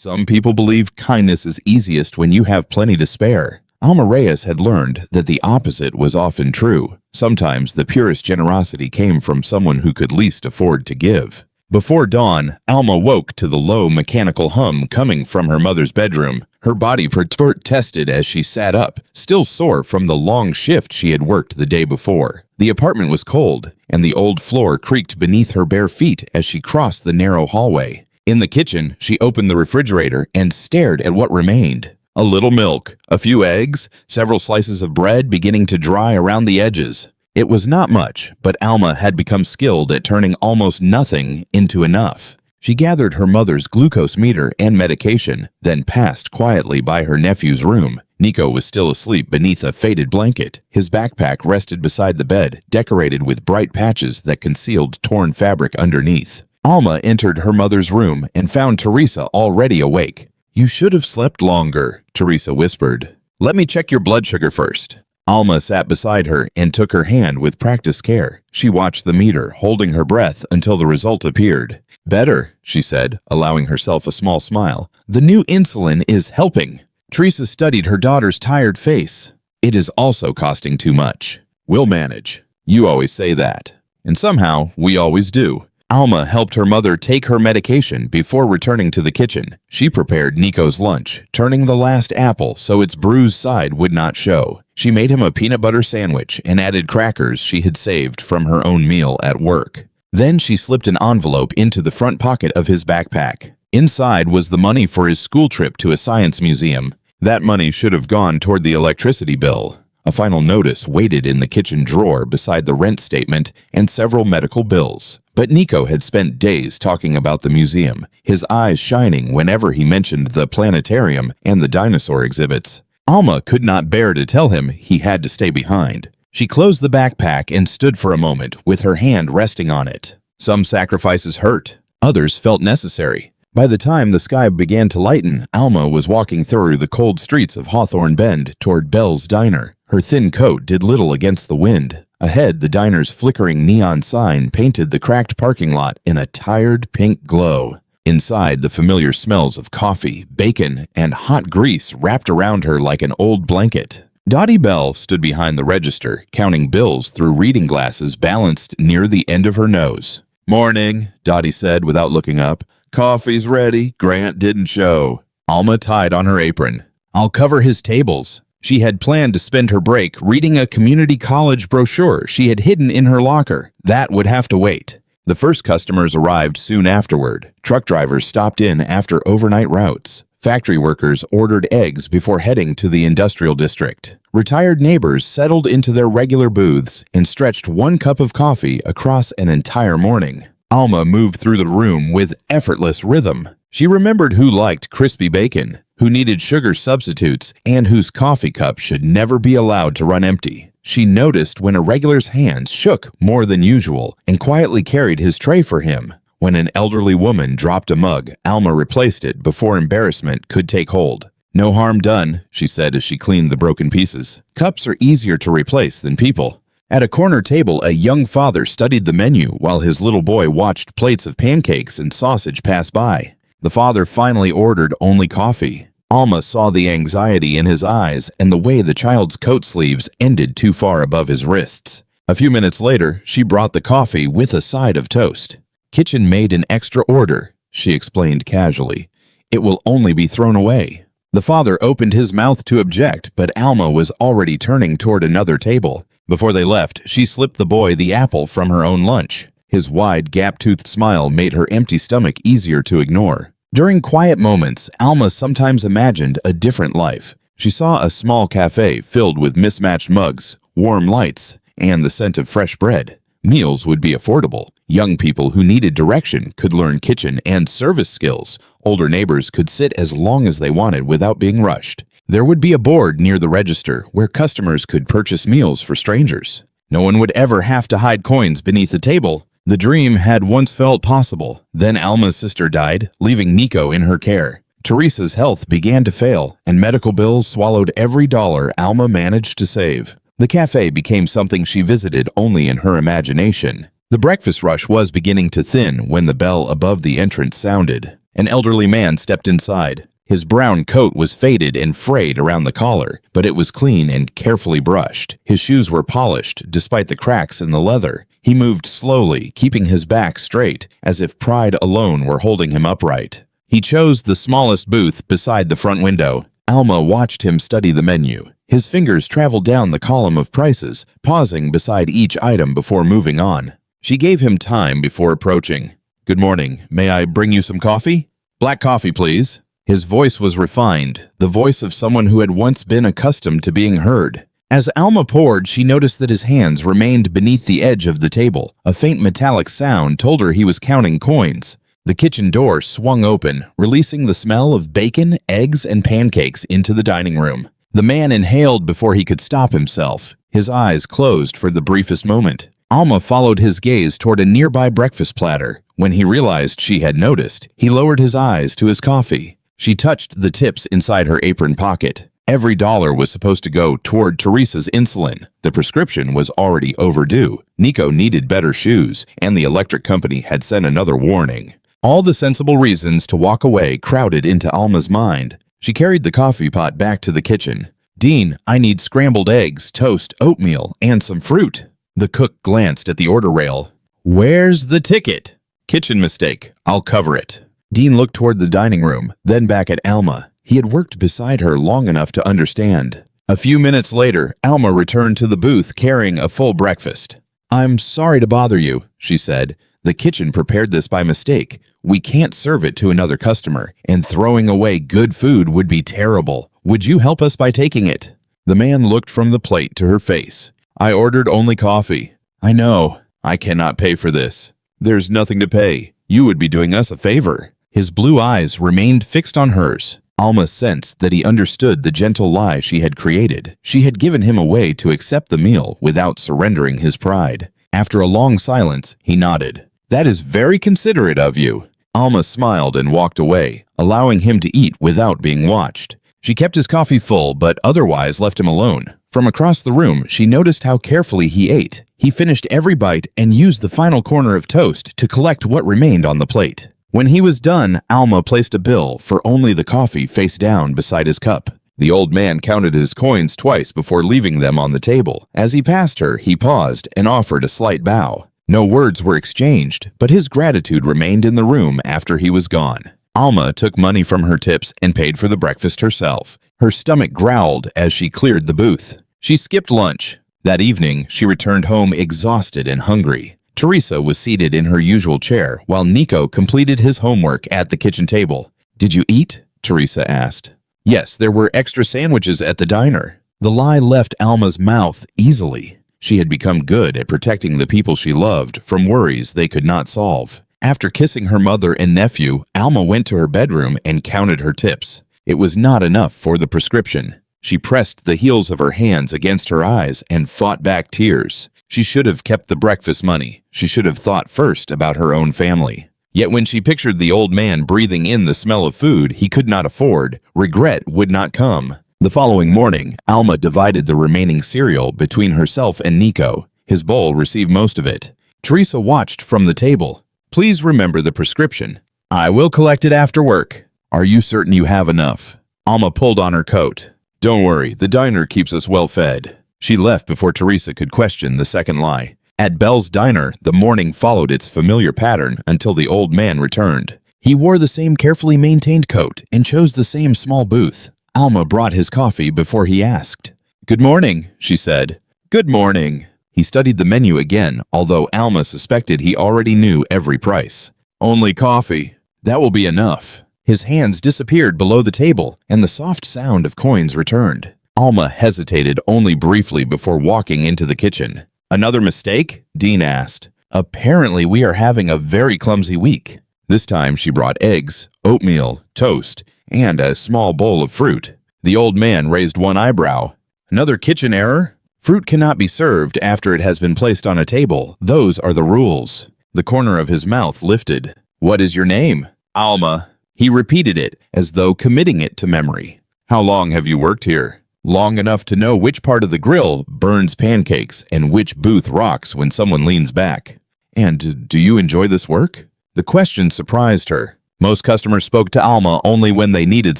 Some people believe kindness is easiest when you have plenty to spare. Alma Reyes had learned that the opposite was often true. Sometimes the purest generosity came from someone who could least afford to give. Before dawn, Alma woke to the low mechanical hum coming from her mother's bedroom. Her body protested as she sat up, still sore from the long shift she had worked the day before. The apartment was cold, and the old floor creaked beneath her bare feet as she crossed the narrow hallway. In the kitchen, she opened the refrigerator and stared at what remained. A little milk, a few eggs, several slices of bread beginning to dry around the edges. It was not much, but Alma had become skilled at turning almost nothing into enough. She gathered her mother's glucose meter and medication, then passed quietly by her nephew's room. Nico was still asleep beneath a faded blanket. His backpack rested beside the bed, decorated with bright patches that concealed torn fabric underneath. Alma entered her mother's room and found Teresa already awake. "You should have slept longer," Teresa whispered. "Let me check your blood sugar first." Alma sat beside her and took her hand with practiced care. She watched the meter, holding her breath until the result appeared. "Better," she said, allowing herself a small smile. "The new insulin is helping." Teresa studied her daughter's tired face. "It is also costing too much." "We'll manage. You always say that." And somehow, we always do. Alma helped her mother take her medication before returning to the kitchen. She prepared Nico's lunch, turning the last apple so its bruised side would not show. She made him a peanut butter sandwich and added crackers she had saved from her own meal at work. Then she slipped an envelope into the front pocket of his backpack. Inside was the money for his school trip to a science museum. That money should have gone toward the electricity bill. A final notice waited in the kitchen drawer beside the rent statement and several medical bills. But Nico had spent days talking about the museum, his eyes shining whenever he mentioned the planetarium and the dinosaur exhibits. Alma could not bear to tell him he had to stay behind. She closed the backpack and stood for a moment with her hand resting on it. Some sacrifices hurt, others felt necessary. By the time the sky began to lighten, Alma was walking through the cold streets of Hawthorne Bend toward Bell's Diner. Her thin coat did little against the wind. Ahead, the diner's flickering neon sign painted the cracked parking lot in a tired pink glow. Inside, the familiar smells of coffee, bacon, and hot grease wrapped around her like an old blanket. Dottie Bell stood behind the register, counting bills through reading glasses balanced near the end of her nose. "Morning," Dottie said without looking up. "Coffee's ready. Grant didn't show." Alma tied on her apron. "I'll cover his tables." She had planned to spend her break reading a community college brochure she had hidden in her locker. That would have to wait. The first customers arrived soon afterward. Truck drivers stopped in after overnight routes. Factory workers ordered eggs before heading to the industrial district. Retired neighbors settled into their regular booths and stretched one cup of coffee across an entire morning. Alma moved through the room with effortless rhythm. She remembered who liked crispy bacon, who needed sugar substitutes, and whose coffee cup should never be allowed to run empty. She noticed when a regular's hands shook more than usual and quietly carried his tray for him. When an elderly woman dropped a mug, Alma replaced it before embarrassment could take hold. "No harm done," she said as she cleaned the broken pieces. "Cups are easier to replace than people." At a corner table, a young father studied the menu while his little boy watched plates of pancakes and sausage pass by. The father finally ordered only coffee. Alma saw the anxiety in his eyes and the way the child's coat sleeves ended too far above his wrists. A few minutes later, she brought the coffee with a side of toast. "Kitchen made an extra order," she explained casually. "It will only be thrown away." The father opened his mouth to object, but Alma was already turning toward another table. Before they left, she slipped the boy the apple from her own lunch. His wide, gap-toothed smile made her empty stomach easier to ignore. During quiet moments, Alma sometimes imagined a different life. She saw a small cafe filled with mismatched mugs, warm lights, and the scent of fresh bread. Meals would be affordable. Young people who needed direction could learn kitchen and service skills. Older neighbors could sit as long as they wanted without being rushed. There would be a board near the register where customers could purchase meals for strangers. No one would ever have to hide coins beneath the table. The dream had once felt possible. Then Alma's sister died, leaving Nico in her care. Teresa's health began to fail, and medical bills swallowed every dollar Alma managed to save. The cafe became something she visited only in her imagination. The breakfast rush was beginning to thin when the bell above the entrance sounded. An elderly man stepped inside. His brown coat was faded and frayed around the collar, but it was clean and carefully brushed. His shoes were polished, despite the cracks in the leather. He moved slowly, keeping his back straight, as if pride alone were holding him upright. He chose the smallest booth beside the front window. Alma watched him study the menu. His fingers traveled down the column of prices, pausing beside each item before moving on. She gave him time before approaching. "Good morning. May I bring you some coffee?" "Black coffee, please." His voice was refined, the voice of someone who had once been accustomed to being heard. As Alma poured, she noticed that his hands remained beneath the edge of the table. A faint metallic sound told her he was counting coins. The kitchen door swung open, releasing the smell of bacon, eggs, and pancakes into the dining room. The man inhaled before he could stop himself. His eyes closed for the briefest moment. Alma followed his gaze toward a nearby breakfast platter. When he realized she had noticed, he lowered his eyes to his coffee. She touched the tips inside her apron pocket. Every dollar was supposed to go toward Teresa's insulin. The prescription was already overdue. Nico needed better shoes, and the electric company had sent another warning. All the sensible reasons to walk away crowded into Alma's mind. She carried the coffee pot back to the kitchen. "Dean, I need scrambled eggs, toast, oatmeal, and some fruit." The cook glanced at the order rail. "Where's the ticket?" "Kitchen mistake. I'll cover it." Dean looked toward the dining room, then back at Alma. He had worked beside her long enough to understand. A few minutes later, Alma returned to the booth carrying a full breakfast. "I'm sorry to bother you," she said. "The kitchen prepared this by mistake. We can't serve it to another customer, and throwing away good food would be terrible. Would you help us by taking it?" The man looked from the plate to her face. "I ordered only coffee." "I know. I cannot pay for this." "There's nothing to pay. You would be doing us a favor." His blue eyes remained fixed on hers. Alma sensed that he understood the gentle lie she had created. She had given him a way to accept the meal without surrendering his pride. After a long silence, he nodded. "That is very considerate of you." Alma smiled and walked away, allowing him to eat without being watched. She kept his coffee full, but otherwise left him alone. From across the room, she noticed how carefully he ate. He finished every bite and used the final corner of toast to collect what remained on the plate. When he was done, Alma placed a bill for only the coffee face down beside his cup. The old man counted his coins twice before leaving them on the table. As he passed her, he paused and offered a slight bow. No words were exchanged, but his gratitude remained in the room after he was gone. Alma took money from her tips and paid for the breakfast herself. Her stomach growled as she cleared the booth. She skipped lunch. That evening, she returned home exhausted and hungry. Teresa was seated in her usual chair while Nico completed his homework at the kitchen table. "Did you eat?" Teresa asked. "Yes, there were extra sandwiches at the diner." The lie left Alma's mouth easily. She had become good at protecting the people she loved from worries they could not solve. After kissing her mother and nephew, Alma went to her bedroom and counted her tips. It was not enough for the prescription. She pressed the heels of her hands against her eyes and fought back tears. She should have kept the breakfast money. She should have thought first about her own family. Yet when she pictured the old man breathing in the smell of food he could not afford, regret would not come. The following morning, Alma divided the remaining cereal between herself and Nico. His bowl received most of it. Teresa watched from the table. "Please remember the prescription. I will collect it after work." "Are you certain you have enough?" Alma pulled on her coat. "Don't worry, the diner keeps us well fed." She left before Teresa could question the second lie. At Bell's Diner, the morning followed its familiar pattern until the old man returned. He wore the same carefully maintained coat and chose the same small booth. Alma brought his coffee before he asked. "Good morning," she said. "Good morning." He studied the menu again, although Alma suspected he already knew every price. "Only coffee. That will be enough." His hands disappeared below the table, and the soft sound of coins returned. Alma hesitated only briefly before walking into the kitchen. "Another mistake?" Dean asked. "Apparently we are having a very clumsy week." This time she brought eggs, oatmeal, toast, and a small bowl of fruit. The old man raised one eyebrow. "Another kitchen error? Fruit cannot be served after it has been placed on a table. Those are the rules." The corner of his mouth lifted. "What is your name?" "Alma." He repeated it as though committing it to memory. "How long have you worked here?" "Long enough to know which part of the grill burns pancakes and which booth rocks when someone leans back." "And do you enjoy this work?" The question surprised her. Most customers spoke to Alma only when they needed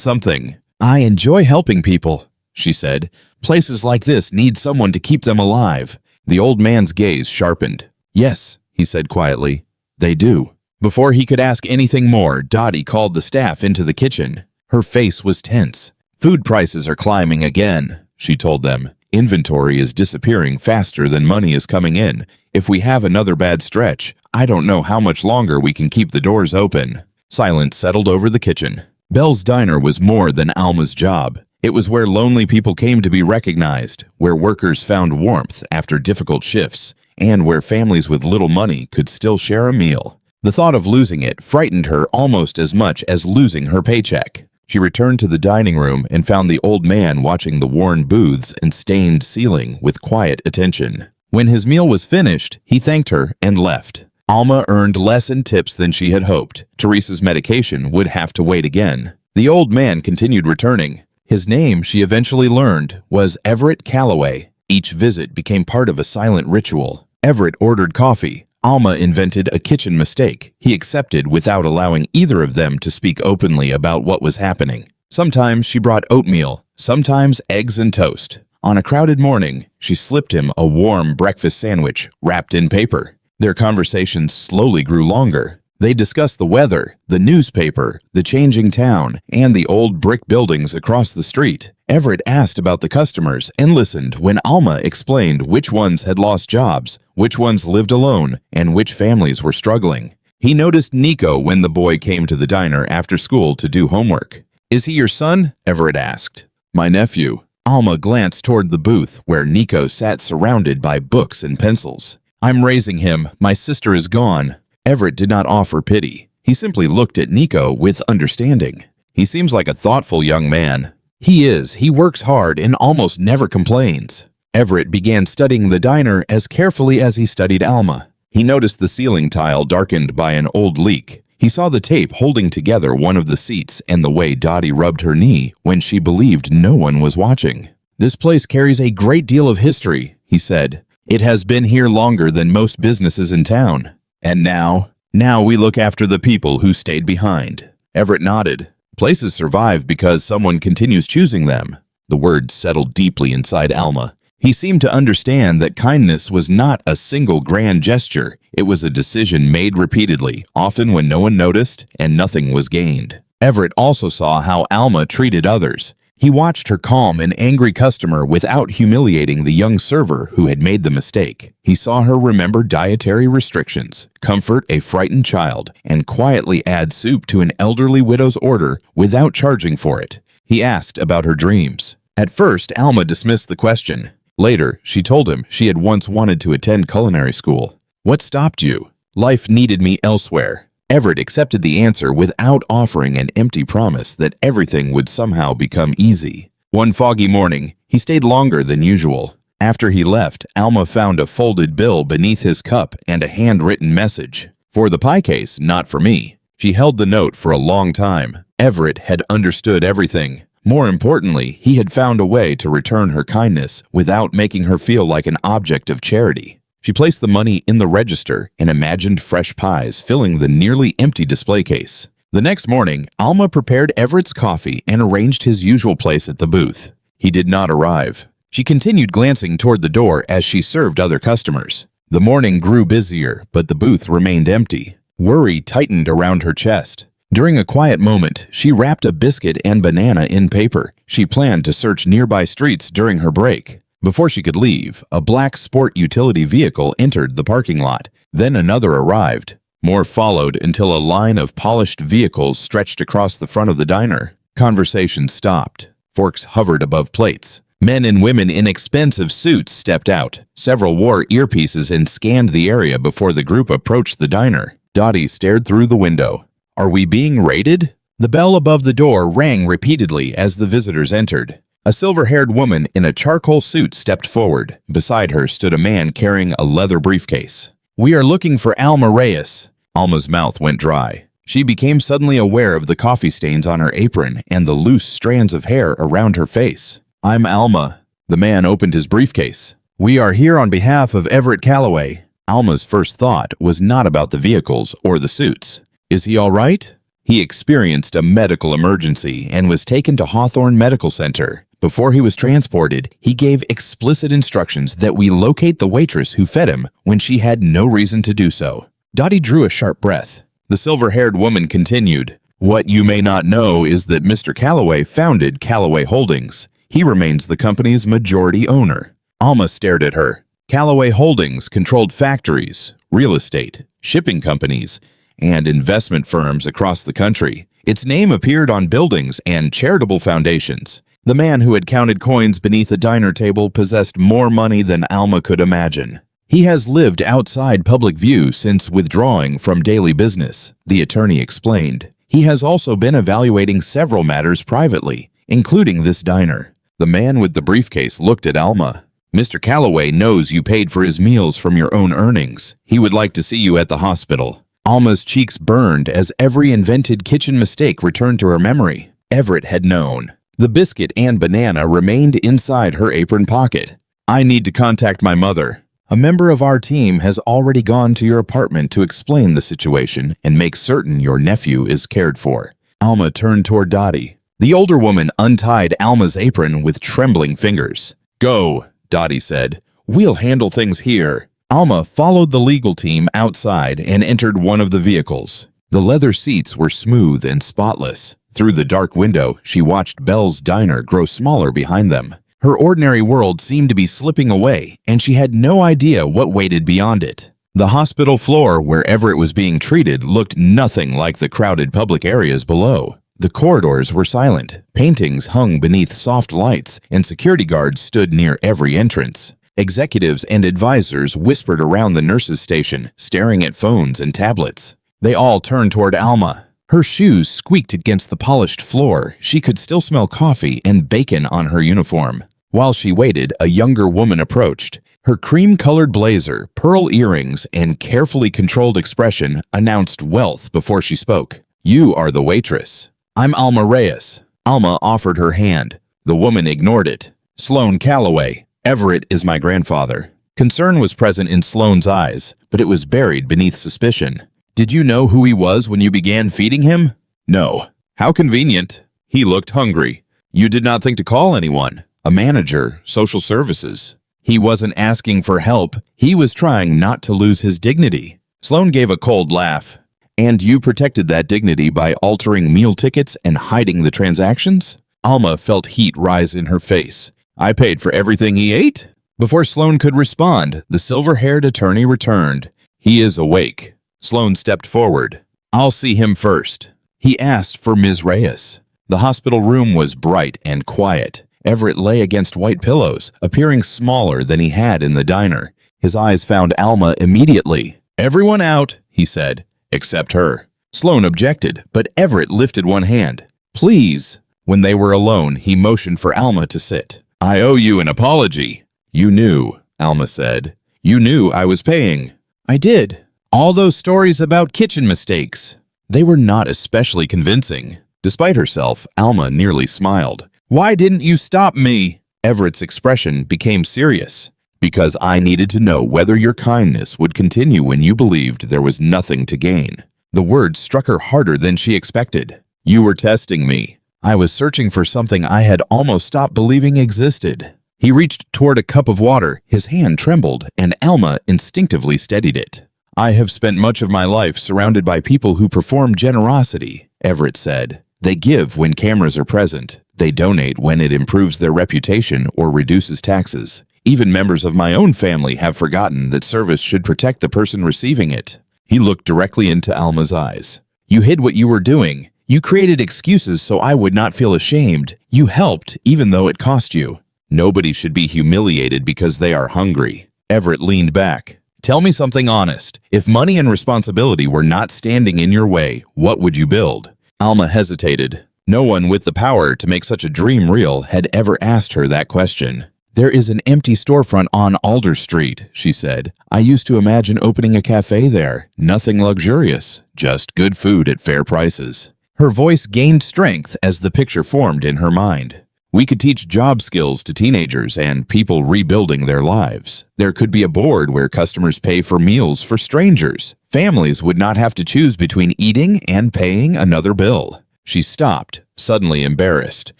something. "I enjoy helping people," she said. "Places like this need someone to keep them alive." The old man's gaze sharpened. "Yes," he said quietly, "they do." Before he could ask anything more, Dottie called the staff into the kitchen. Her face was tense. "Food prices are climbing again," she told them. "Inventory is disappearing faster than money is coming in. If we have another bad stretch, I don't know how much longer we can keep the doors open." Silence settled over the kitchen. Belle's Diner was more than Alma's job. It was where lonely people came to be recognized, where workers found warmth after difficult shifts, and where families with little money could still share a meal. The thought of losing it frightened her almost as much as losing her paycheck. She returned to the dining room and found the old man watching the worn booths and stained ceiling with quiet attention. When his meal was finished, he thanked her and left. Alma earned less in tips than she had hoped. Teresa's medication would have to wait again. The old man continued returning. His name, she eventually learned, was Everett Calloway. Each visit became part of a silent ritual. Everett ordered coffee. Alma invented a kitchen mistake he accepted without allowing either of them to speak openly about what was happening. Sometimes she brought oatmeal, sometimes eggs and toast. On a crowded morning, she slipped him a warm breakfast sandwich wrapped in paper. Their conversations slowly grew longer. They discussed the weather, the newspaper, the changing town, and the old brick buildings across the street. Everett asked about the customers and listened when Alma explained which ones had lost jobs, which ones lived alone, and which families were struggling. He noticed Nico when the boy came to the diner after school to do homework. "Is he your son?" Everett asked. "My nephew." Alma glanced toward the booth where Nico sat surrounded by books and pencils. "I'm raising him. My sister is gone." Everett did not offer pity. He simply looked at Nico with understanding. "He seems like a thoughtful young man." "He is. He works hard and almost never complains." Everett began studying the diner as carefully as he studied Alma. He noticed the ceiling tile darkened by an old leak. He saw the tape holding together one of the seats and the way Dottie rubbed her knee when she believed no one was watching. "This place carries a great deal of history," he said. "It has been here longer than most businesses in town. And now we look after the people who stayed behind." Everett nodded. "Places survive because someone continues choosing them." The words settled deeply inside Alma. He seemed to understand that kindness was not a single grand gesture. It was a decision made repeatedly, often when no one noticed and nothing was gained. Everett also saw how Alma treated others. He watched her calm an angry customer without humiliating the young server who had made the mistake. He saw her remember dietary restrictions, comfort a frightened child, and quietly add soup to an elderly widow's order without charging for it. He asked about her dreams. At first, Alma dismissed the question. Later, she told him she had once wanted to attend culinary school. "What stopped you?" "Life needed me elsewhere." Everett accepted the answer without offering an empty promise that everything would somehow become easy. One foggy morning, he stayed longer than usual. After he left, Alma found a folded bill beneath his cup and a handwritten message. "For the pie case, not for me." She held the note for a long time. Everett had understood everything. More importantly, he had found a way to return her kindness without making her feel like an object of charity. She placed the money in the register and imagined fresh pies filling the nearly empty display case. The next morning, Alma prepared Everett's coffee and arranged his usual place at the booth. He did not arrive. She continued glancing toward the door as she served other customers. The morning grew busier, but the booth remained empty. Worry tightened around her chest. During a quiet moment, she wrapped a biscuit and banana in paper. She planned to search nearby streets during her break. Before she could leave, a black sport utility vehicle entered the parking lot. Then another arrived. More followed until a line of polished vehicles stretched across the front of the diner. Conversation stopped. Forks hovered above plates. Men and women in expensive suits stepped out. Several wore earpieces and scanned the area before the group approached the diner. Dottie stared through the window. "Are we being raided?" The bell above the door rang repeatedly as the visitors entered. A silver-haired woman in a charcoal suit stepped forward. Beside her stood a man carrying a leather briefcase. "We are looking for Alma Reyes." Alma's mouth went dry. She became suddenly aware of the coffee stains on her apron and the loose strands of hair around her face. "I'm Alma." The man opened his briefcase. "We are here on behalf of Everett Calloway." Alma's first thought was not about the vehicles or the suits. "Is he all right?" He experienced a medical emergency and was taken to Hawthorne Medical Center. Before he was transported, he gave explicit instructions that we locate the waitress who fed him when she had no reason to do so. Dottie drew a sharp breath. The silver-haired woman continued, "What you may not know is that Mr. Calloway founded Calloway Holdings. He remains the company's majority owner." Alma stared at her. Calloway Holdings controlled factories, real estate, shipping companies, and investment firms across the country. Its name appeared on buildings and charitable foundations. The man who had counted coins beneath a diner table possessed more money than Alma could imagine. He has lived outside public view since withdrawing from daily business, the attorney explained. He has also been evaluating several matters privately, including this diner. The man with the briefcase looked at Alma. "Mr. Calloway knows you paid for his meals from your own earnings. He would like to see you at the hospital." Alma's cheeks burned as every invented kitchen mistake returned to her memory. Everett had known. The biscuit and banana remained inside her apron pocket. "I need to contact my mother. A member of our team has already gone to your apartment to explain the situation and make certain your nephew is cared for." Alma turned toward Dottie. The older woman untied Alma's apron with trembling fingers. "Go," Dottie said. "We'll handle things here." Alma followed the legal team outside and entered one of the vehicles. The leather seats were smooth and spotless. Through the dark window, she watched Bell's diner grow smaller behind them. Her ordinary world seemed to be slipping away, and she had no idea what waited beyond it. The hospital floor, where Everett was being treated, looked nothing like the crowded public areas below. The corridors were silent, paintings hung beneath soft lights, and security guards stood near every entrance. Executives and advisors whispered around the nurses' station, staring at phones and tablets. They all turned toward Alma. Her shoes squeaked against the polished floor. She could still smell coffee and bacon on her uniform. While she waited, a younger woman approached. Her cream-colored blazer, pearl earrings, and carefully controlled expression announced wealth before she spoke. "You are the waitress." "I'm Alma Reyes." Alma offered her hand. The woman ignored it. "Sloan Calloway. Everett is my grandfather." Concern was present in Sloan's eyes, but it was buried beneath suspicion. "Did you know who he was when you began feeding him?" "No." "How convenient." He looked hungry. "You did not think to call anyone? A manager, social services?" He wasn't asking for help. He was trying not to lose his dignity. Sloan gave a cold laugh. "And you protected that dignity by altering meal tickets and hiding the transactions?" Alma felt heat rise in her face. "I paid for everything he ate?" Before Sloan could respond, the silver-haired attorney returned. "He is awake." Sloan stepped forward. "I'll see him first." He asked for Ms. Reyes. The hospital room was bright and quiet. Everett lay against white pillows, appearing smaller than he had in the diner. His eyes found Alma immediately. "Everyone out," he said, "except her." Sloan objected, but Everett lifted one hand. "Please." When they were alone, he motioned for Alma to sit. "I owe you an apology." "You knew," Alma said. "You knew I was paying." "I did. All those stories about kitchen mistakes." They were not especially convincing. Despite herself, Alma nearly smiled. "Why didn't you stop me?" Everett's expression became serious. "Because I needed to know whether your kindness would continue when you believed there was nothing to gain." The words struck her harder than she expected. "You were testing me. I was searching for something I had almost stopped believing existed." He reached toward a cup of water. His hand trembled, and Alma instinctively steadied it. "I have spent much of my life surrounded by people who perform generosity," Everett said. "They give when cameras are present. They donate when it improves their reputation or reduces taxes. Even members of my own family have forgotten that service should protect the person receiving it." He looked directly into Alma's eyes. "You hid what you were doing. You created excuses so I would not feel ashamed. You helped, even though it cost you. Nobody should be humiliated because they are hungry." Everett leaned back. "Tell me something honest. If money and responsibility were not standing in your way, what would you build?" Alma hesitated. No one with the power to make such a dream real had ever asked her that question. "There is an empty storefront on Alder Street," she said. "I used to imagine opening a cafe there. Nothing luxurious, just good food at fair prices." Her voice gained strength as the picture formed in her mind. "We could teach job skills to teenagers and people rebuilding their lives. There could be a board where customers pay for meals for strangers, Families would not have to choose between eating and paying another bill. She stopped, suddenly embarrassed.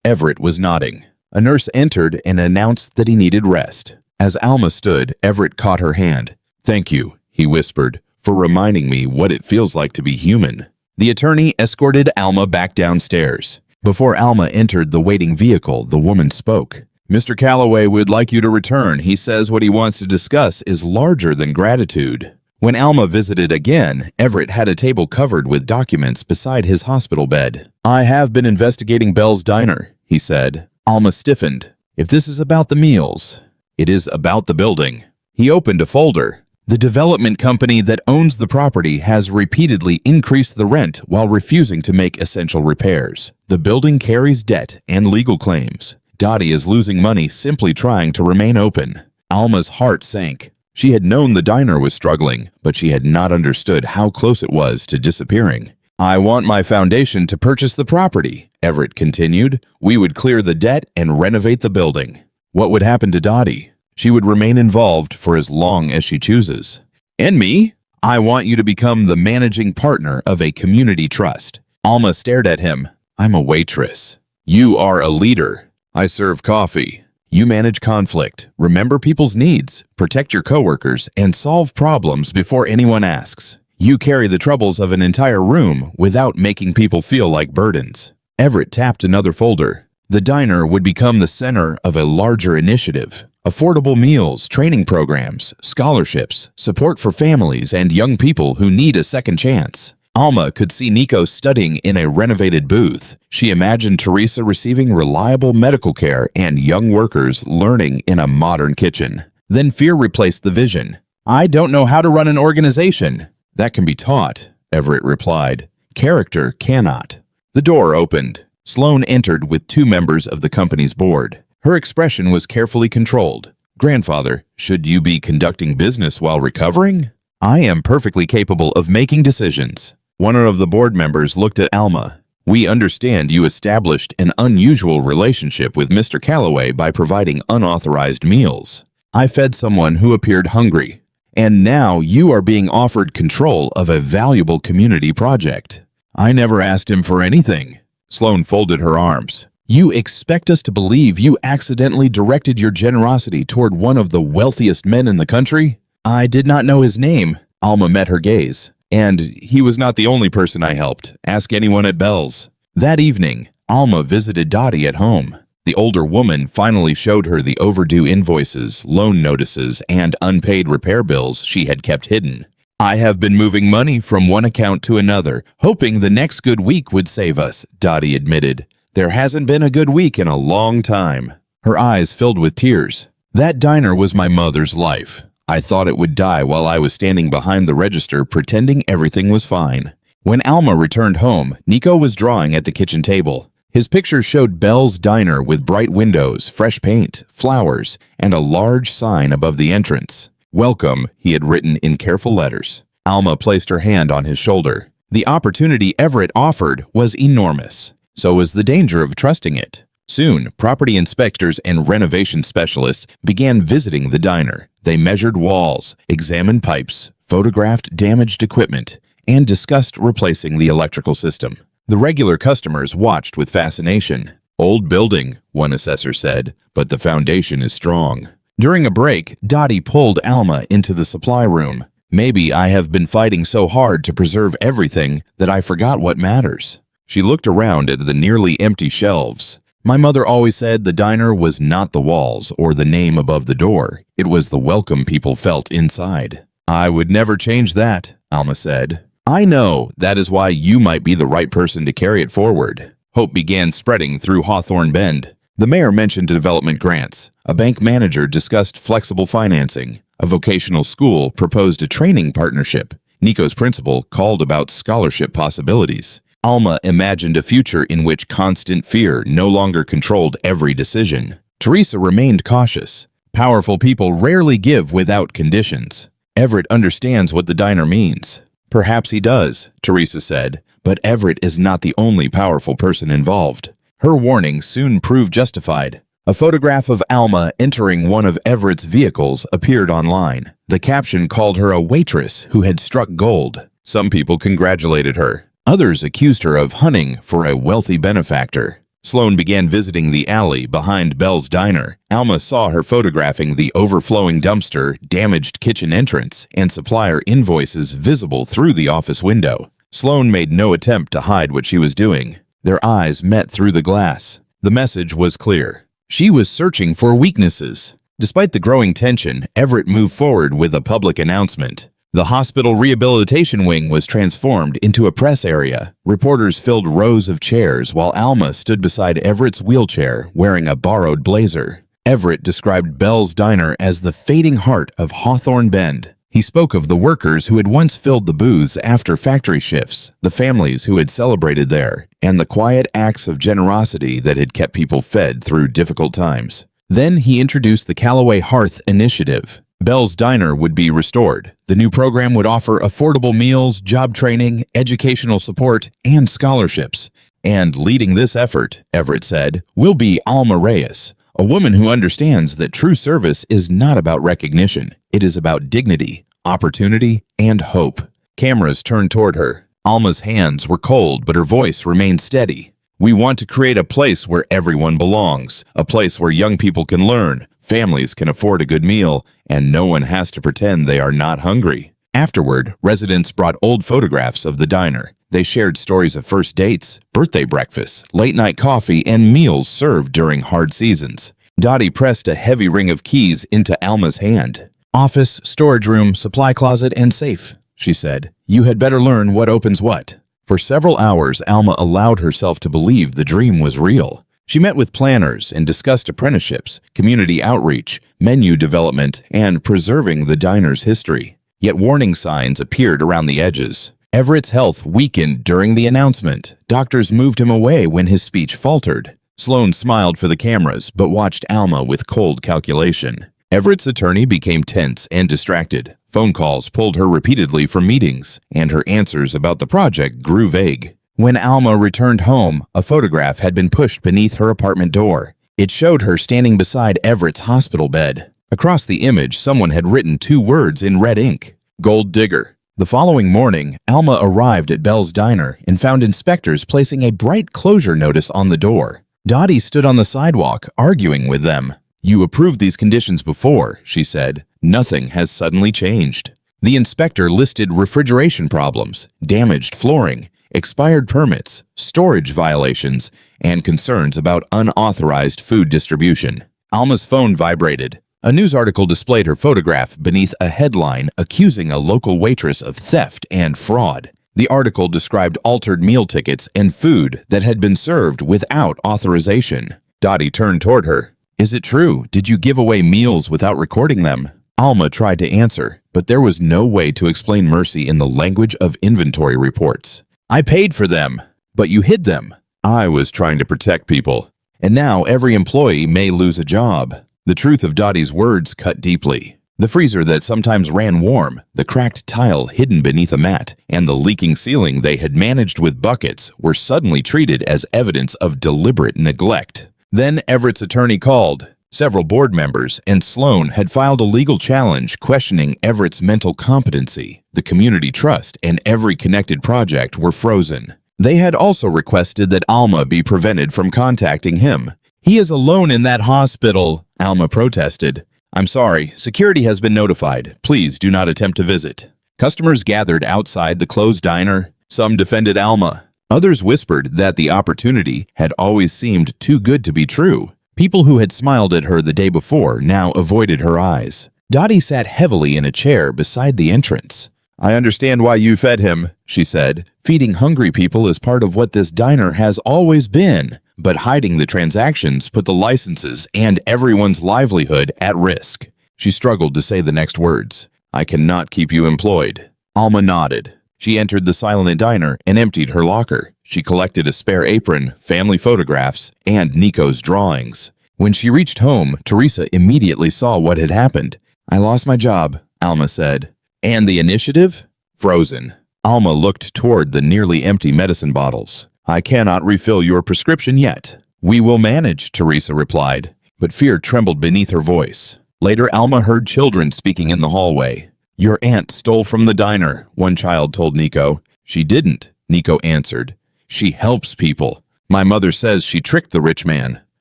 Everett was nodding. A nurse entered and announced that he needed rest. As Alma stood, Everett caught her hand. "Thank you," he whispered, "for reminding me what it feels like to be human." The attorney escorted Alma back downstairs. Before Alma entered the waiting vehicle, the woman spoke. "Mr. Calloway would like you to return. He says what he wants to discuss is larger than gratitude." When Alma visited again, Everett had a table covered with documents beside his hospital bed. "I have been investigating Bell's Diner," he said. Alma stiffened. "If this is about the meals, it is about the building." He opened a folder. "The development company that owns the property has repeatedly increased the rent while refusing to make essential repairs. The building carries debt and legal claims. Dottie is losing money simply trying to remain open." Alma's heart sank. She had known the diner was struggling, but she had not understood how close it was to disappearing. "I want my foundation to purchase the property," Everett continued. "We would clear the debt and renovate the building." "What would happen to Dottie?" "She would remain involved for as long as she chooses." "And me?" "I want you to become the managing partner of a community trust." Alma stared at him. "I'm a waitress." "You are a leader." "I serve coffee." "You manage conflict, remember people's needs, protect your coworkers, and solve problems before anyone asks. You carry the troubles of an entire room without making people feel like burdens." Everett tapped another folder. The diner would become the center of a larger initiative. Affordable meals, training programs, scholarships, support for families and young people who need a second chance. Alma could see Nico studying in a renovated booth. She imagined Teresa receiving reliable medical care and young workers learning in a modern kitchen. Then fear replaced the vision. "I don't know how to run an organization." "That can be taught," Everett replied. "Character cannot." The door opened. Sloan entered with two members of the company's board. Her expression was carefully controlled. "Grandfather, should you be conducting business while recovering?" "I am perfectly capable of making decisions." One of the board members looked at Alma. "We understand you established an unusual relationship with Mr. Calloway by providing unauthorized meals. I fed someone who appeared hungry. And now you are being offered control of a valuable community project." "I never asked him for anything." Sloan folded her arms. "You expect us to believe you accidentally directed your generosity toward one of the wealthiest men in the country?" "I did not know his name." Alma met her gaze. "And he was not the only person I helped. Ask anyone at Bell's." That evening, Alma visited Dottie at home. The older woman finally showed her the overdue invoices, loan notices, and unpaid repair bills she had kept hidden. "I have been moving money from one account to another, hoping the next good week would save us," Dottie admitted. "There hasn't been a good week in a long time." Her eyes filled with tears. "That diner was my mother's life. I thought it would die while I was standing behind the register pretending everything was fine." When Alma returned home, Nico was drawing at the kitchen table. His picture showed Bell's Diner with bright windows, fresh paint, flowers, and a large sign above the entrance. "Welcome," he had written in careful letters. Alma placed her hand on his shoulder. The opportunity Everett offered was enormous. So was the danger of trusting it. Soon, property inspectors and renovation specialists began visiting the diner. They measured walls, examined pipes, photographed damaged equipment, and discussed replacing the electrical system. The regular customers watched with fascination. "Old building," one assessor said, "but the foundation is strong." During a break, Dottie pulled Alma into the supply room. "Maybe I have been fighting so hard to preserve everything that I forgot what matters." She looked around at the nearly empty shelves. "My mother always said the diner was not the walls or the name above the door. It was the welcome people felt inside." "I would never change that," Alma said. "I know. That is why you might be the right person to carry it forward." Hope began spreading through Hawthorne Bend. The mayor mentioned development grants. A bank manager discussed flexible financing. A vocational school proposed a training partnership. Nico's principal called about scholarship possibilities. Alma imagined a future in which constant fear no longer controlled every decision. Teresa remained cautious. Powerful people rarely give without conditions. Everett understands what the diner means. "Perhaps he does," Teresa said, "but Everett is not the only powerful person involved." Her warning soon proved justified. A photograph of Alma entering one of Everett's vehicles appeared online. The caption called her a waitress who had struck gold. Some people congratulated her. Others accused her of hunting for a wealthy benefactor. Sloan began visiting the alley behind Bell's Diner. Alma saw her photographing the overflowing dumpster, damaged kitchen entrance, and supplier invoices visible through the office window. Sloan made no attempt to hide what she was doing. Their eyes met through the glass. The message was clear. She was searching for weaknesses. Despite the growing tension, Everett moved forward with a public announcement. The hospital rehabilitation wing was transformed into a press area. Reporters filled rows of chairs while Alma stood beside Everett's wheelchair wearing a borrowed blazer. Everett described Bell's Diner as the fading heart of Hawthorne Bend. He spoke of the workers who had once filled the booths after factory shifts, the families who had celebrated there, and the quiet acts of generosity that had kept people fed through difficult times. Then he introduced the Callaway Hearth Initiative. Bell's Diner would be restored. The new program would offer affordable meals, job training, educational support, and scholarships. And leading this effort, Everett said, will be Alma Reyes, a woman who understands that true service is not about recognition. It is about dignity, opportunity, and hope. Cameras turned toward her. Alma's hands were cold, but her voice remained steady. We want to create a place where everyone belongs, a place where young people can learn, families can afford a good meal, and no one has to pretend they are not hungry. Afterward, residents brought old photographs of the diner. They shared stories of first dates, birthday breakfasts, late-night coffee, and meals served during hard seasons. Dottie pressed a heavy ring of keys into Alma's hand. Office, storage room, supply closet, and safe, she said. You had better learn what opens what. For several hours, Alma allowed herself to believe the dream was real. She met with planners and discussed apprenticeships, community outreach, menu development, and preserving the diner's history. Yet warning signs appeared around the edges. Everett's health weakened during the announcement. Doctors moved him away when his speech faltered. Sloan smiled for the cameras, but watched Alma with cold calculation. Everett's attorney became tense and distracted. Phone calls pulled her repeatedly from meetings, and her answers about the project grew vague. When Alma returned home, a photograph had been pushed beneath her apartment door. It showed her standing beside Everett's hospital bed. Across the image, someone had written 2 words in red ink: Gold Digger. The following morning, Alma arrived at Bell's Diner and found inspectors placing a bright closure notice on the door. Dottie stood on the sidewalk, arguing with them. You approved these conditions before, she said. Nothing has suddenly changed. The inspector listed refrigeration problems, damaged flooring, expired permits, storage violations, and concerns about unauthorized food distribution. Alma's phone vibrated. A news article displayed her photograph beneath a headline accusing a local waitress of theft and fraud. The article described altered meal tickets and food that had been served without authorization. Dottie turned toward her. Is it true? Did you give away meals without recording them? Alma tried to answer, but there was no way to explain mercy in the language of inventory reports. I paid for them, but you hid them. I was trying to protect people. And now every employee may lose a job. The truth of Dottie's words cut deeply. The freezer that sometimes ran warm, the cracked tile hidden beneath a mat, and the leaking ceiling they had managed with buckets were suddenly treated as evidence of deliberate neglect. Then Everett's attorney called. Several board members and Sloan had filed a legal challenge questioning Everett's mental competency. The community trust and every connected project were frozen. They had also requested that Alma be prevented from contacting him. He is alone in that hospital, Alma protested. I'm sorry, security has been notified. Please do not attempt to visit. Customers gathered outside the closed diner. Some defended Alma. Others whispered that the opportunity had always seemed too good to be true. People who had smiled at her the day before now avoided her eyes. Dottie sat heavily in a chair beside the entrance. I understand why you fed him, she said. Feeding hungry people is part of what this diner has always been. But hiding the transactions put the licenses and everyone's livelihood at risk. She struggled to say the next words. I cannot keep you employed. Alma nodded. She entered the silent diner and emptied her locker. She collected a spare apron, family photographs, and Nico's drawings. When she reached home, Teresa immediately saw what had happened. I lost my job, Alma said. And the initiative? Frozen. Alma looked toward the nearly empty medicine bottles. I cannot refill your prescription yet. We will manage, Teresa replied. but fear trembled beneath her voice. Later, Alma heard children speaking in the hallway. "Your aunt stole from the diner," one child told Nico. "She didn't," Nico answered. "She helps people. My mother says she tricked the rich man."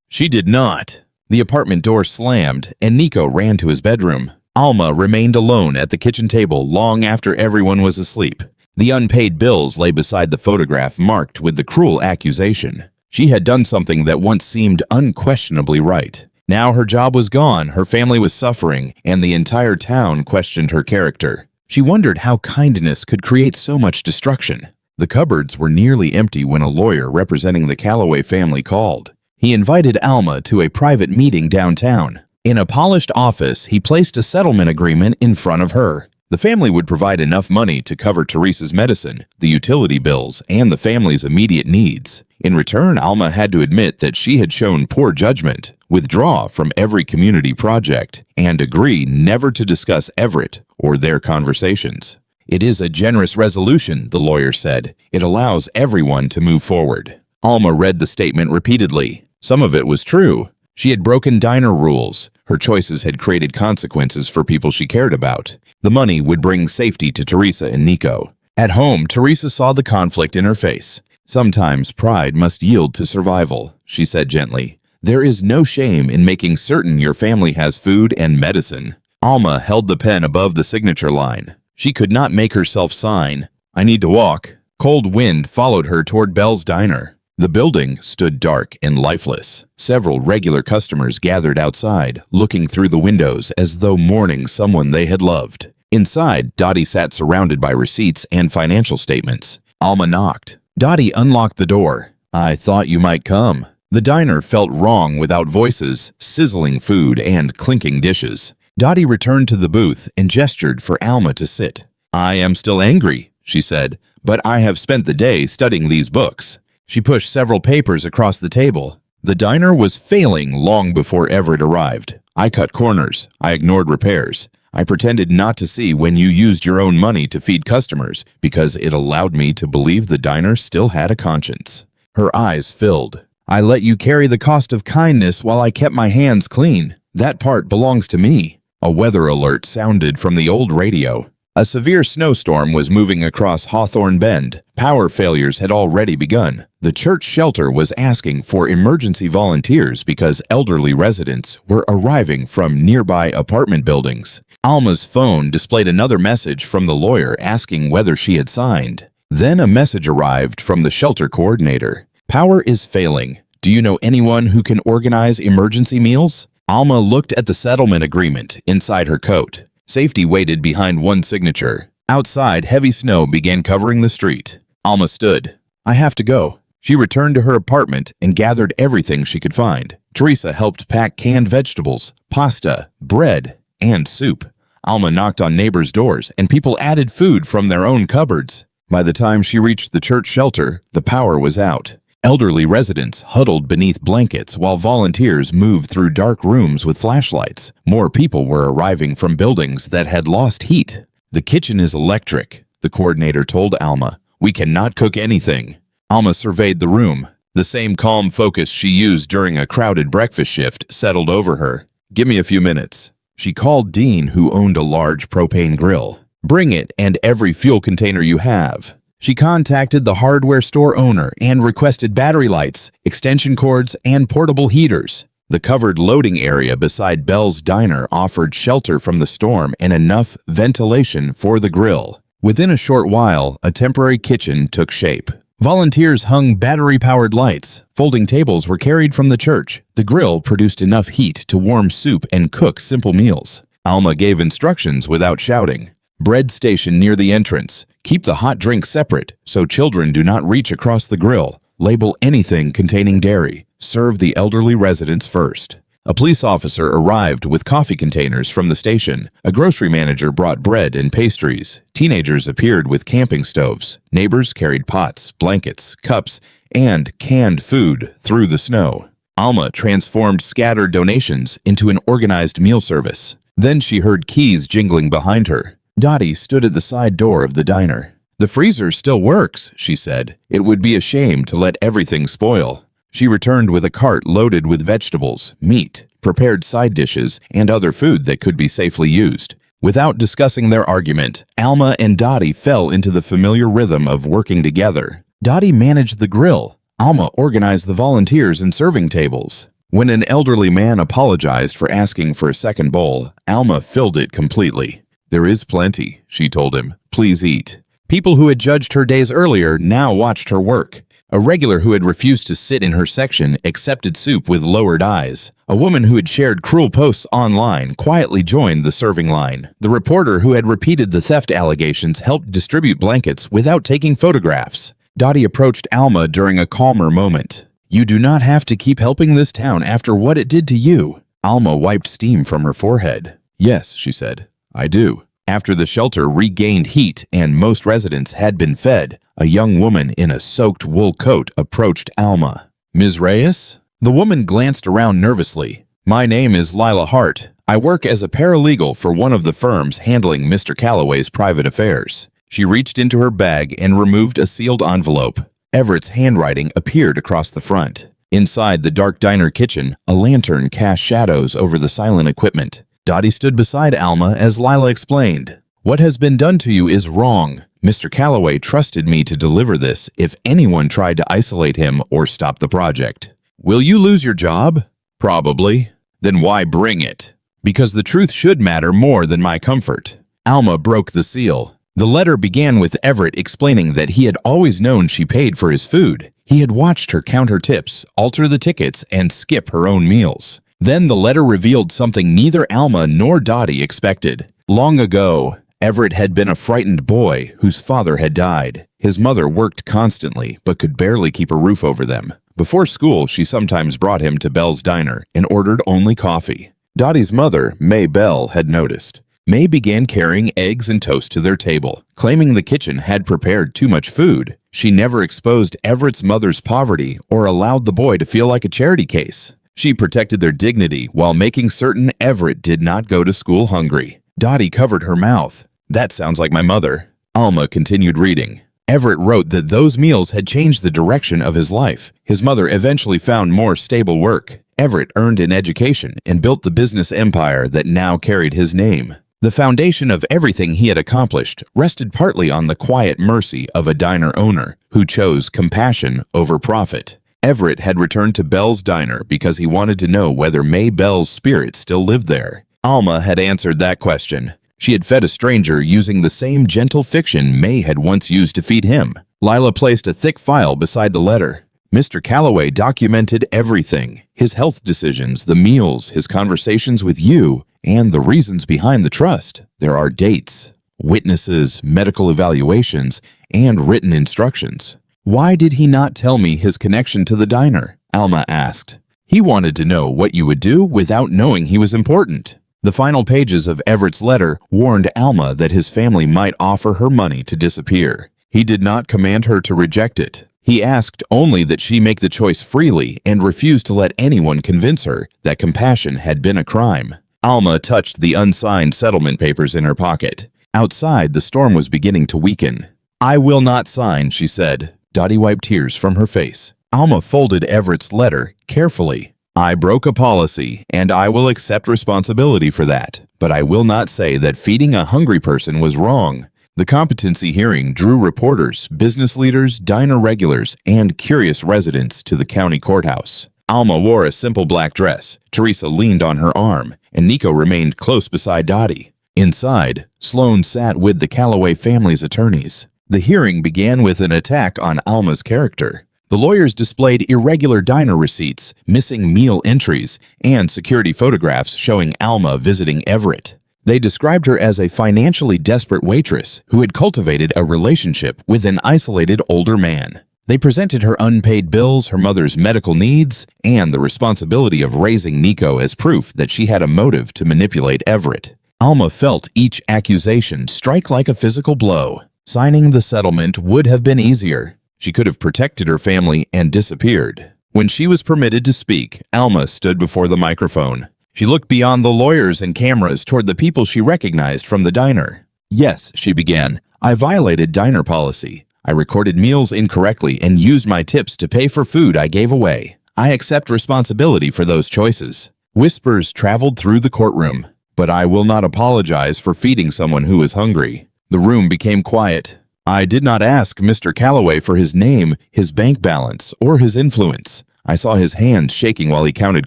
"She did not." The apartment door slammed, and Nico ran to his bedroom. Alma remained alone at the kitchen table long after everyone was asleep. The unpaid bills lay beside the photograph marked with the cruel accusation. She had done something that once seemed unquestionably right. Now her job was gone, her family was suffering, and the entire town questioned her character. She wondered how kindness could create so much destruction. The cupboards were nearly empty when a lawyer representing the Calloway family called. He invited Alma to a private meeting downtown. In a polished office, he placed a settlement agreement in front of her. The family would provide enough money to cover Teresa's medicine, the utility bills, and the family's immediate needs. In return, Alma had to admit that she had shown poor judgment, withdraw from every community project, and agree never to discuss Everett or their conversations. "It is a generous resolution," the lawyer said. "It allows everyone to move forward." Alma read the statement repeatedly. Some of it was true. She had broken diner rules. Her choices had created consequences for people she cared about. The money would bring safety to Teresa and Nico. At home, Teresa saw the conflict in her face. "Sometimes pride must yield to survival," she said gently. "There is no shame in making certain your family has food and medicine." Alma held the pen above the signature line. She could not make herself sign. "I need to walk." Cold wind followed her toward Bell's Diner. The building stood dark and lifeless. Several regular customers gathered outside, looking through the windows as though mourning someone they had loved. Inside, Dottie sat surrounded by receipts and financial statements. Alma knocked. Dottie unlocked the door. "I thought you might come." The diner felt wrong without voices, sizzling food, and clinking dishes. Dottie returned to the booth and gestured for Alma to sit. "I am still angry," she said, "but I have spent the day studying these books." She pushed several papers across the table. The diner was failing long before Everett arrived. "I cut corners. I ignored repairs. I pretended not to see when you used your own money to feed customers because it allowed me to believe the diner still had a conscience." Her eyes filled. "I let you carry the cost of kindness while I kept my hands clean. That part belongs to me." A weather alert sounded from the old radio. A severe snowstorm was moving across Hawthorne Bend. Power failures had already begun. The church shelter was asking for emergency volunteers because elderly residents were arriving from nearby apartment buildings. Alma's phone displayed another message from the lawyer asking whether she had signed. Then a message arrived from the shelter coordinator. "Power is failing. Do you know anyone who can organize emergency meals?" Alma looked at the settlement agreement inside her coat. Safety waited behind one signature. Outside, heavy snow began covering the street. Alma stood. "I have to go." She returned to her apartment and gathered everything she could find. Teresa helped pack canned vegetables, pasta, bread, and soup. Alma knocked on neighbors' doors, and people added food from their own cupboards. By the time she reached the church shelter, the power was out. Elderly residents huddled beneath blankets while volunteers moved through dark rooms with flashlights. More people were arriving from buildings that had lost heat. "The kitchen is electric," the coordinator told Alma. "We cannot cook anything." Alma surveyed the room. The same calm focus she used during a crowded breakfast shift settled over her. "Give me a few minutes." She called Dean, who owned a large propane grill. "Bring it and every fuel container you have." She contacted the hardware store owner and requested battery lights, extension cords, and portable heaters. The covered loading area beside Bell's Diner offered shelter from the storm and enough ventilation for the grill. Within a short while, a temporary kitchen took shape. Volunteers hung battery-powered lights. Folding tables were carried from the church. The grill produced enough heat to warm soup and cook simple meals. Alma gave instructions without shouting. "Bread station near the entrance. Keep the hot drink separate so children do not reach across the grill. Label anything containing dairy. Serve the elderly residents first." A police officer arrived with coffee containers from the station. A grocery manager brought bread and pastries. Teenagers appeared with camping stoves. Neighbors carried pots, blankets, cups, and canned food through the snow. Alma transformed scattered donations into an organized meal service. Then she heard keys jingling behind her. Dottie stood at the side door of the diner. "The freezer still works," she said. "It would be a shame to let everything spoil." She returned with a cart loaded with vegetables, meat, prepared side dishes, and other food that could be safely used. Without discussing their argument, Alma and Dottie fell into the familiar rhythm of working together. Dottie managed the grill. Alma organized the volunteers and serving tables. When an elderly man apologized for asking for a second bowl, Alma filled it completely. "There is plenty," she told him. "Please eat." People who had judged her days earlier now watched her work. A regular who had refused to sit in her section accepted soup with lowered eyes. A woman who had shared cruel posts online quietly joined the serving line. The reporter who had repeated the theft allegations helped distribute blankets without taking photographs. Dottie approached Alma during a calmer moment. "You do not have to keep helping this town after what it did to you." Alma wiped steam from her forehead. "Yes," she said, "I do." After the shelter regained heat and most residents had been fed, a young woman in a soaked wool coat approached Alma. "Ms. Reyes?" The woman glanced around nervously. "My name is Lila Hart. I work as a paralegal for one of the firms handling Mr. Calloway's private affairs." She reached into her bag and removed a sealed envelope. Everett's handwriting appeared across the front. Inside the dark diner kitchen, a lantern cast shadows over the silent equipment. Dottie stood beside Alma as Lila explained. "What has been done to you is wrong. Mr. Calloway trusted me to deliver this if anyone tried to isolate him or stop the project." "Will you lose your job?" "Probably." "Then why bring it?" "Because the truth should matter more than my comfort." Alma broke the seal. The letter began with Everett explaining that he had always known she paid for his food. He had watched her count her tips, alter the tickets, and skip her own meals. Then the letter revealed something neither Alma nor Dottie expected. Long ago, Everett had been a frightened boy whose father had died. His mother worked constantly, but could barely keep a roof over them. Before school, she sometimes brought him to Bell's Diner and ordered only coffee. Dottie's mother, May Bell, had noticed. May began carrying eggs and toast to their table, claiming the kitchen had prepared too much food. She never exposed Everett's mother's poverty or allowed the boy to feel like a charity case. She protected their dignity while making certain Everett did not go to school hungry. Dottie covered her mouth. "That sounds like my mother." Alma continued reading. Everett wrote that those meals had changed the direction of his life. His mother eventually found more stable work. Everett earned an education and built the business empire that now carried his name. The foundation of everything he had accomplished rested partly on the quiet mercy of a diner owner who chose compassion over profit. Everett had returned to Bell's Diner because he wanted to know whether May Bell's spirit still lived there. Alma had answered that question. She had fed a stranger using the same gentle fiction May had once used to feed him. Lila placed a thick file beside the letter. Mr. Calloway documented everything, his health decisions, the meals, his conversations with you, and the reasons behind the trust. There are dates, witnesses, medical evaluations, and written instructions. "Why did he not tell me his connection to the diner?" Alma asked. "He wanted to know what you would do without knowing he was important." The final pages of Everett's letter warned Alma that his family might offer her money to disappear. He did not command her to reject it. He asked only that she make the choice freely and refused to let anyone convince her that compassion had been a crime. Alma touched the unsigned settlement papers in her pocket. Outside, the storm was beginning to weaken. "I will not sign," she said. Dottie wiped tears from her face. Alma folded Everett's letter carefully. "I broke a policy, and I will accept responsibility for that, but I will not say that feeding a hungry person was wrong." The competency hearing drew reporters, business leaders, diner regulars, and curious residents to the county courthouse. Alma wore a simple black dress, Teresa leaned on her arm, and Nico remained close beside Dottie. Inside, Sloan sat with the Calloway family's attorneys. The hearing began with an attack on Alma's character. The lawyers displayed irregular diner receipts, missing meal entries, and security photographs showing Alma visiting Everett. They described her as a financially desperate waitress who had cultivated a relationship with an isolated older man. They presented her unpaid bills, her mother's medical needs, and the responsibility of raising Nico as proof that she had a motive to manipulate Everett. Alma felt each accusation strike like a physical blow. Signing the settlement would have been easier. She could have protected her family and disappeared. When she was permitted to speak, Alma stood before the microphone. She looked beyond the lawyers and cameras toward the people she recognized from the diner. "Yes," she began, "I violated diner policy. I recorded meals incorrectly and used my tips to pay for food I gave away. I accept responsibility for those choices." Whispers traveled through the courtroom. "But I will not apologize for feeding someone who is hungry." The room became quiet. "I did not ask Mr. Calloway for his name, his bank balance, or his influence. I saw his hands shaking while he counted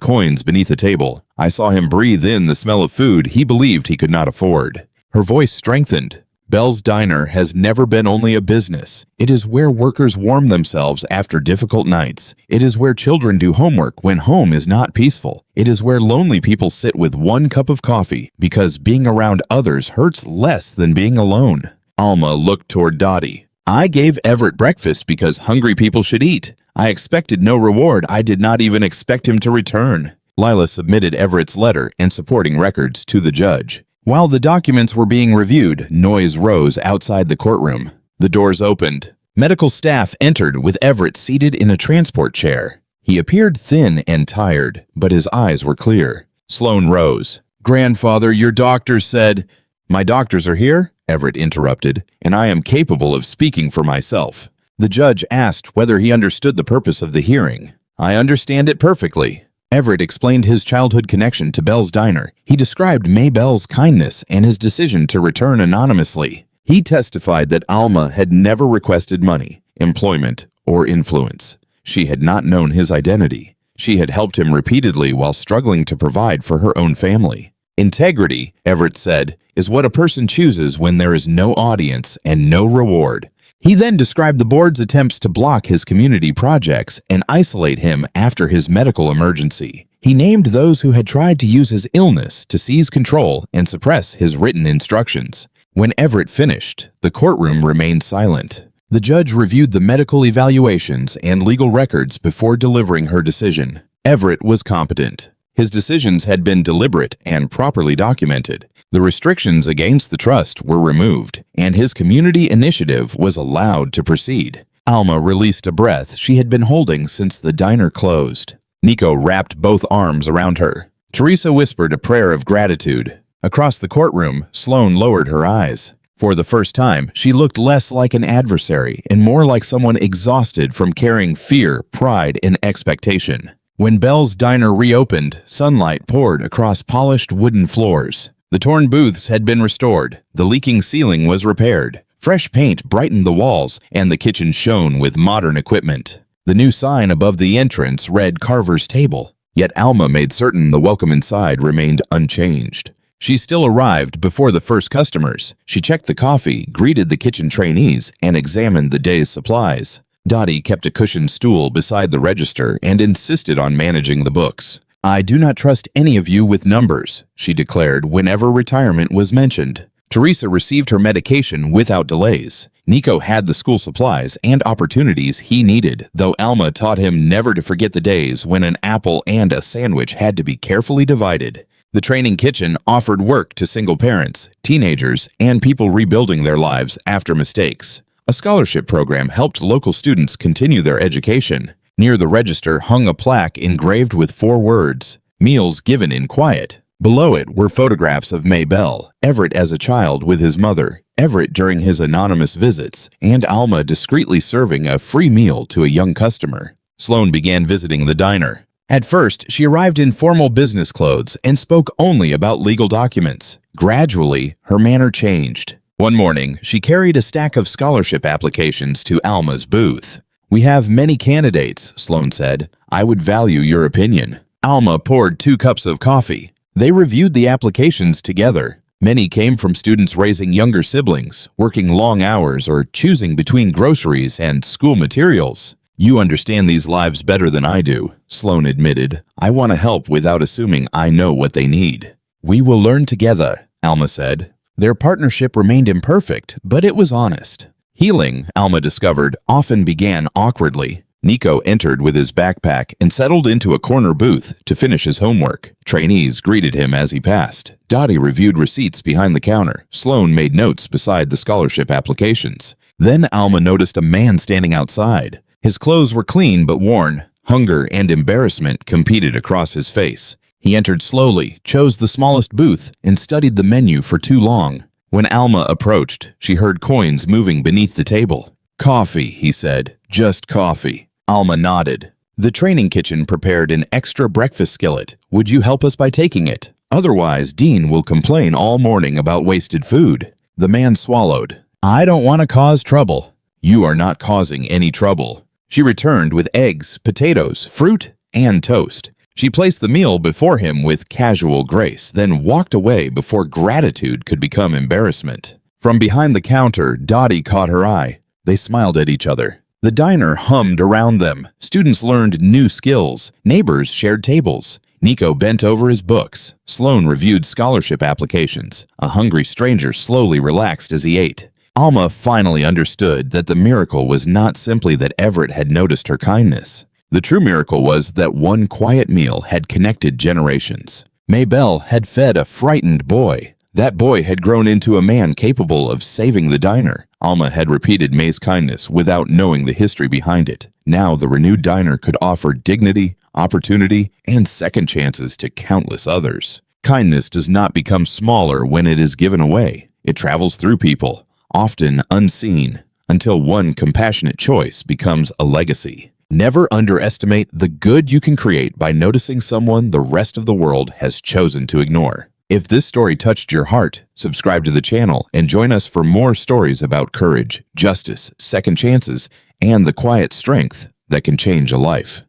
coins beneath a table. I saw him breathe in the smell of food he believed he could not afford." Her voice strengthened. "Bell's Diner has never been only a business. It is where workers warm themselves after difficult nights. It is where children do homework when home is not peaceful. It is where lonely people sit with one cup of coffee because being around others hurts less than being alone." Alma looked toward Dottie. "I gave Everett breakfast because hungry people should eat. I expected no reward. I did not even expect him to return." Lila submitted Everett's letter and supporting records to the judge. While the documents were being reviewed, noise rose outside the courtroom. The doors opened. Medical staff entered with Everett seated in a transport chair. He appeared thin and tired, but his eyes were clear. Sloan rose. "Grandfather, your doctors said—" "My doctors are here," Everett interrupted, "and I am capable of speaking for myself." The judge asked whether he understood the purpose of the hearing. "I understand it perfectly." Everett explained his childhood connection to Bell's Diner. He described May Bell's kindness and his decision to return anonymously. He testified that Alma had never requested money, employment, or influence. She had not known his identity. She had helped him repeatedly while struggling to provide for her own family. "Integrity," Everett said, "is what a person chooses when there is no audience and no reward." He then described the board's attempts to block his community projects and isolate him after his medical emergency. He named those who had tried to use his illness to seize control and suppress his written instructions. When Everett finished, the courtroom remained silent. The judge reviewed the medical evaluations and legal records before delivering her decision. Everett was competent. His decisions had been deliberate and properly documented. The restrictions against the trust were removed, and his community initiative was allowed to proceed. Alma released a breath she had been holding since the diner closed. Nico wrapped both arms around her. Teresa whispered a prayer of gratitude. Across the courtroom, Sloan lowered her eyes. For the first time, she looked less like an adversary and more like someone exhausted from carrying fear, pride, and expectation. When Bell's Diner reopened, sunlight poured across polished wooden floors. The torn booths had been restored, the leaking ceiling was repaired, fresh paint brightened the walls, and the kitchen shone with modern equipment. The new sign above the entrance read Carver's Table, yet Alma made certain the welcome inside remained unchanged. She still arrived before the first customers. She checked the coffee, greeted the kitchen trainees, and examined the day's supplies. Dottie kept a cushioned stool beside the register and insisted on managing the books. "I do not trust any of you with numbers," she declared whenever retirement was mentioned. Teresa received her medication without delays. Nico had the school supplies and opportunities he needed, though Alma taught him never to forget the days when an apple and a sandwich had to be carefully divided. The training kitchen offered work to single parents, teenagers, and people rebuilding their lives after mistakes. A scholarship program helped local students continue their education. Near the register hung a plaque engraved with 4 words, "Meals given in quiet." Below it were photographs of May Bell, Everett as a child with his mother, Everett during his anonymous visits, and Alma discreetly serving a free meal to a young customer. Sloan began visiting the diner. At first, she arrived in formal business clothes and spoke only about legal documents. Gradually, her manner changed. One morning, she carried a stack of scholarship applications to Alma's booth. "We have many candidates," Sloan said. "I would value your opinion." Alma poured 2 cups of coffee. They reviewed the applications together. Many came from students raising younger siblings, working long hours, or choosing between groceries and school materials. "You understand these lives better than I do," Sloan admitted. "I want to help without assuming I know what they need." "We will learn together," Alma said. Their partnership remained imperfect, but it was honest. Healing, Alma discovered, often began awkwardly. Nico entered with his backpack and settled into a corner booth to finish his homework. Trainees greeted him as he passed. Dottie reviewed receipts behind the counter. Sloan made notes beside the scholarship applications. Then Alma noticed a man standing outside. His clothes were clean but worn. Hunger and embarrassment competed across his face. He entered slowly, chose the smallest booth, and studied the menu for too long. When Alma approached, she heard coins moving beneath the table. "Coffee," he said. "Just coffee." Alma nodded. The training kitchen prepared an extra breakfast skillet. Would you help us by taking it? Otherwise, Dean will complain all morning about wasted food. The man swallowed. I don't want to cause trouble. You are not causing any trouble. She returned with eggs, potatoes, fruit, and toast. She placed the meal before him with casual grace, then walked away before gratitude could become embarrassment. From behind the counter, Dottie caught her eye. They smiled at each other. The diner hummed around them. Students learned new skills. Neighbors shared tables. Nico bent over his books. Sloan reviewed scholarship applications. A hungry stranger slowly relaxed as he ate. Alma finally understood that the miracle was not simply that Everett had noticed her kindness. The true miracle was that one quiet meal had connected generations. Maybelle had fed a frightened boy. That boy had grown into a man capable of saving the diner. Alma had repeated May's kindness without knowing the history behind it. Now the renewed diner could offer dignity, opportunity, and second chances to countless others. Kindness does not become smaller when it is given away. It travels through people, often unseen, until one compassionate choice becomes a legacy. Never underestimate the good you can create by noticing someone the rest of the world has chosen to ignore. If this story touched your heart, subscribe to the channel and join us for more stories about courage, justice, second chances, and the quiet strength that can change a life.